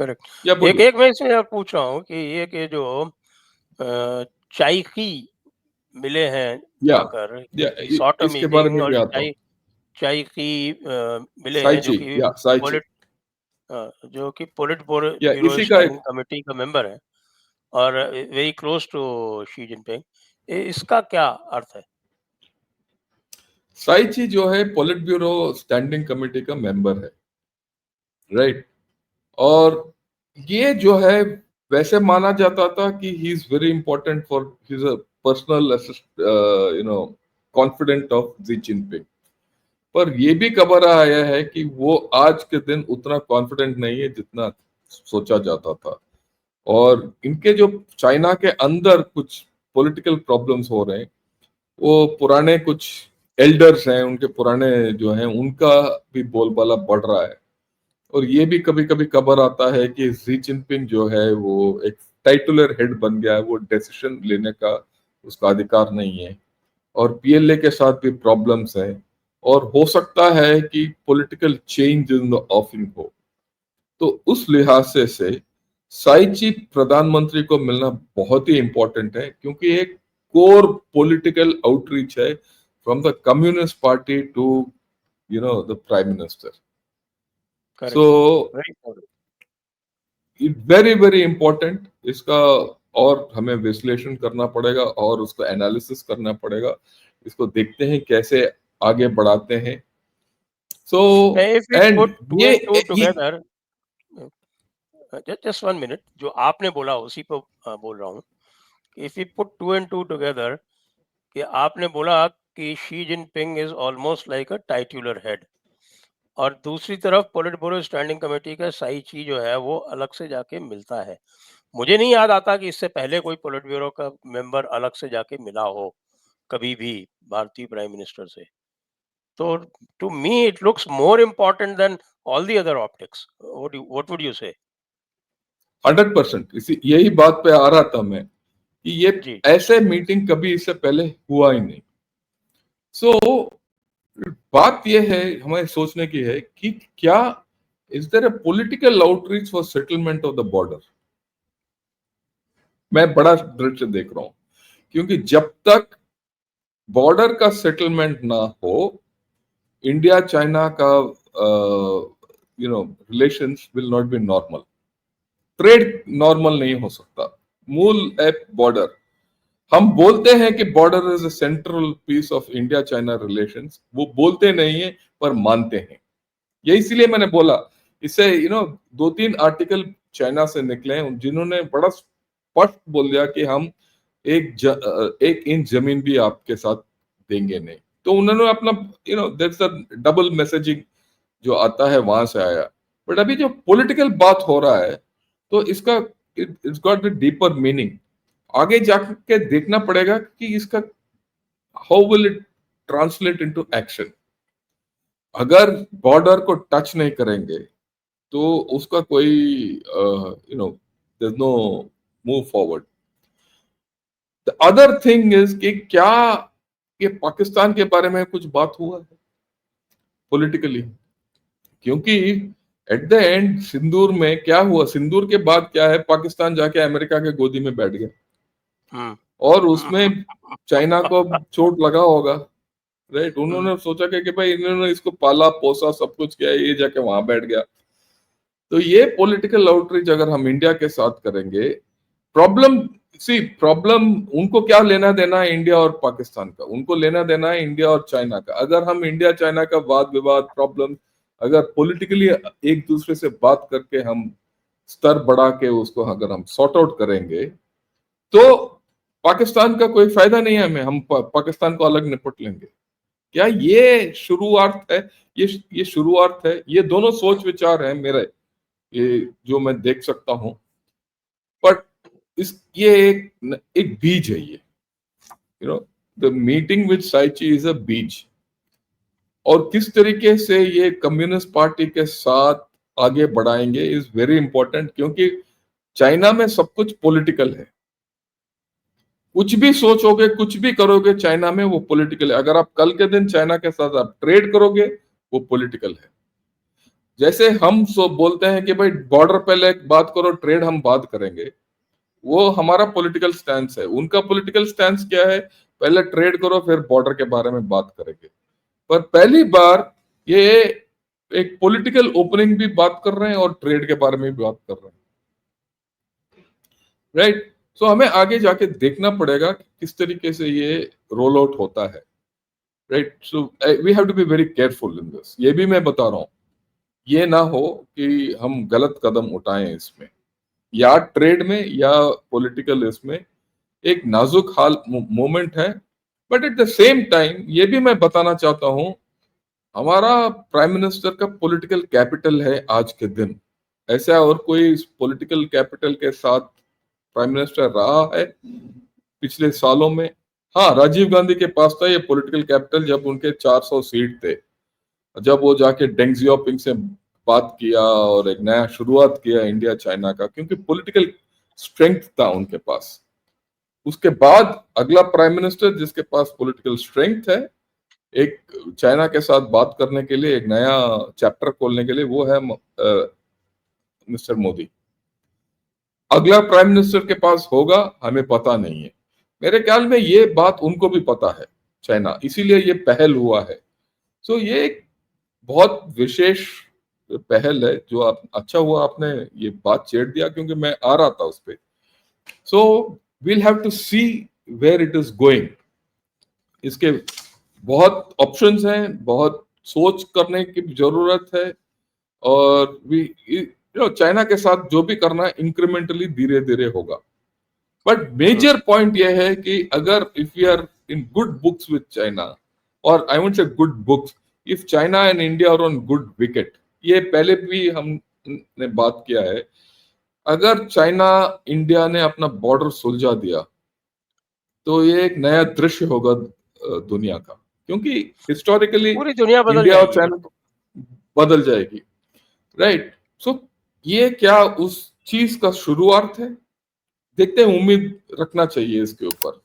या करेक्ट। एक बोलिए। एक मैं इसमें और पूछ रहा हूँ कि ये कि जो चाइकी मिले हैं या जाकर, ही सॉट अ इसके बारे मीटिंग में और भी आता हूँ। चाइकी मिले हैं जो साइची, कि या साइची, पोलिट जो कि पोलिट या ब्यूरो इसी का स्टैंडिंग एक कमेटी का मेंबर है और very close to Xi Jinping. इसका क्या अर्थ है? साइची जो है पॉलिट ब्यूरो स्टैंडिंग कमेटी का मेंबर है, राइट। और ये जो है, वैसे माना जाता था कि he is very important for his personal confident of Xi Jinping. पर ये भी खबर आया है कि वो आज के दिन उतना कॉन्फिडेंट नहीं है जितना सोचा जाता था। और इनके जो चाइना के अंदर कुछ पॉलिटिकल प्रॉब्लम्स हो रहे हैं, वो पुराने कुछ एल्डर्स हैं, उनके पुराने जो हैं, उनका भी बोलबाला बढ़ रहा है। और ये भी कभी कभी खबर आता है कि जी जिनपिंग जो है वो एक टाइटुलर हेड बन गया है, वो डिसीजन लेने का उसका अधिकार नहीं है। और पीएलए के साथ भी प्रॉब्लम्स है, और हो सकता है कि पॉलिटिकल चेंज इन द ऑफिंग हो। तो उस लिहाज से साइची प्रधानमंत्री को मिलना बहुत ही इंपॉर्टेंट है, क्योंकि एक कोर पॉलिटिकल आउटरीच है from the communist party to the prime minister. So correct, very important. It very very important इसका। और हमें विश्लेषण करना पड़ेगा और उसको एनालिसिस करना पड़ेगा। इसको देखते हैं कैसे आगे बढ़ाते हैं। So if we and put two ये and two together, just one minute, जो आपने बोला उसी पे बोल रहा हूँ। If we put two and two together, कि आपने बोला कि Xi Jinping is almost like a titular head, और दूसरी तरफ पोलिट ब्यूरो स्टैंडिंग कमेटी का साई ची जो है वो अलग से जाके मिलता है। मुझे नहीं याद आता कि इससे पहले कोई पोलिट ब्यूरो का मेंबर अलग से जाके मिला हो कभी भी भारतीय प्राइम मिनिस्टर से। तो to me it looks more important than all the other optics. What would you say? 100%, इसी यही बात पे आ रहा था मैं कि ये जी। ऐसे मीटिंग कभी इससे पहले हुआ ही नहीं। सो बात ये है, हमें सोचने की है कि क्या is there a political outreach for settlement of the border. मैं बड़ा दृढ़ से देख रहा हूं, क्योंकि जब तक बॉर्डर का सेटलमेंट ना हो, इंडिया चाइना का relations will not be normal. Trade normal नहीं हो सकता। मूल है बॉर्डर। हम बोलते हैं कि border is a central piece of India China relations, वो बोलते नहीं है पर मानते हैं। ये इसीलिए मैंने बोला, इससे दो तीन आर्टिकल चाइना से निकले हैं जिन्होंने बड़ा स्पष्ट बोल दिया कि हम एक इंच जमीन भी आपके साथ देंगे नहीं। तो उन्होंने अपना दैट्स अ डबल मैसेजिंग जो आता है वहां से आया। बट अभी जो पॉलिटिकल बात हो रहा है, तो इसका it's got a deeper meaning. आगे जाके देखना पड़ेगा कि इसका how will it translate into action. अगर बॉर्डर को टच नहीं करेंगे तो उसका कोई there no move forward. The other thing is कि क्या ये पाकिस्तान के बारे में कुछ बात हुआ है पॉलिटिकली? क्योंकि एट द एंड सिंदूर में क्या हुआ, सिंदूर के बाद क्या है, पाकिस्तान जाके अमेरिका के गोदी में बैठ गया। हम्म। और उसमें चाइना को चोट लगा होगा, राइट। उन्होंने सोचा कि भाई इन्होंने इसको पाला पोसा सब कुछ किया, ये जाके वहां बैठ गया। तो ये पॉलिटिकल आउटरीच अगर हम इंडिया के साथ करेंगे, प्रॉब्लम प्रॉब्लम उनको क्या लेना देना है इंडिया और पाकिस्तान का? उनको लेना देना है इंडिया और चाइना का। अगर हम इंडिया चाइना का वाद विवाद प्रॉब्लम अगर पॉलिटिकली एक दूसरे से बात करके हम स्तर बढ़ा के उसको अगर हम सॉर्ट आउट करेंगे, तो पाकिस्तान का कोई फायदा नहीं है हमें। हम पाकिस्तान को अलग निपट लेंगे। क्या ये शुरुआत है? ये शुरुआत है। ये दोनों सोच विचार है मेरे, ये जो मैं देख सकता हूं। बट ये एक बीज है। ये द मीटिंग विद साइची इज अ बीज। और किस तरीके से ये कम्युनिस्ट पार्टी के साथ आगे बढ़ाएंगे इज वेरी इंपॉर्टेंट, क्योंकि चाइना में सब कुछ पॉलिटिकल है। कुछ भी सोचोगे, कुछ भी करोगे चाइना में, वो पॉलिटिकल है। अगर आप कल के दिन चाइना के साथ आप ट्रेड करोगे, वो पॉलिटिकल है। जैसे हम बोलते हैं कि भाई बॉर्डर पहले बात करो, ट्रेड हम बात करेंगे, वो हमारा पॉलिटिकल स्टैंस है। उनका पॉलिटिकल स्टैंस क्या है, पहले ट्रेड करो फिर बॉर्डर के बारे में बात करेंगे। पर पहली बार ये एक पॉलिटिकल ओपनिंग भी बात कर रहे हैं और ट्रेड के बारे में भी बात कर रहे हैं, राइट। सो हमें आगे जाके देखना पड़ेगा कि किस तरीके से ये रोल आउट होता है, right. So we have to be very careful in this. ये भी मैं बता रहा हूँ, ये ना हो कि हम गलत कदम उठाएं इसमें, या ट्रेड में या पॉलिटिकल इसमें। एक नाजुक हाल मोमेंट है, but at the same time ये भी मैं बताना चाहता हूं, हमारा प्राइम मिनिस्टर का पॉलिटिकल कैपिटल है आज के दिन। ऐसा और कोई पॉलिटिकल कैपिटल के साथ प्राइम मिनिस्टर रहा है पिछले सालों में? हाँ, राजीव गांधी के पास था ये पॉलिटिकल कैपिटल, जब उनके 400 सीट थे, जब वो जाके डेंग जियाओपिंग से बात किया और एक नया शुरुआत किया इंडिया चाइना का, क्योंकि पॉलिटिकल स्ट्रेंथ था उनके पास। उसके बाद अगला प्राइम मिनिस्टर जिसके पास पॉलिटिकल स्ट्रेंथ है एक चाइना के साथ बात करने के लिए, एक नया चैप्टर खोलने के लिए, वो है मिस्टर मोदी। अगला प्राइम मिनिस्टर के पास होगा हमें पता नहीं है। मेरे ख्याल में ये बात उनको भी पता है चाइना, इसीलिए ये पहल हुआ है। सो ये एक बहुत विशेष पहल है जो आप, अच्छा हुआ आपने ये बात छेड़ दिया क्योंकि मैं आ रहा था उस पर। So we'll have to see where it is going. इसके बहुत ऑप्शंस हैं, बहुत सोच करने की जरूरत है, और चाइना के साथ जो भी करना है इंक्रीमेंटली धीरे धीरे होगा। बट मेजर पॉइंट यह है कि अगर if we are in good books with China, और I won't say good books, if China and India are on good wicket, ये पहले भी हमने बात किया है, अगर चाइना इंडिया ने अपना बॉर्डर सुलझा दिया तो ये एक नया दृश्य होगा दुनिया का, क्योंकि हिस्टोरिकली पूरी दुनिया बदल इंडिया और जाएगी। चाइना बदल जाएगी, राइट। सो ये क्या उस चीज का शुरुआत है? देखते हैं, उम्मीद रखना चाहिए इसके ऊपर।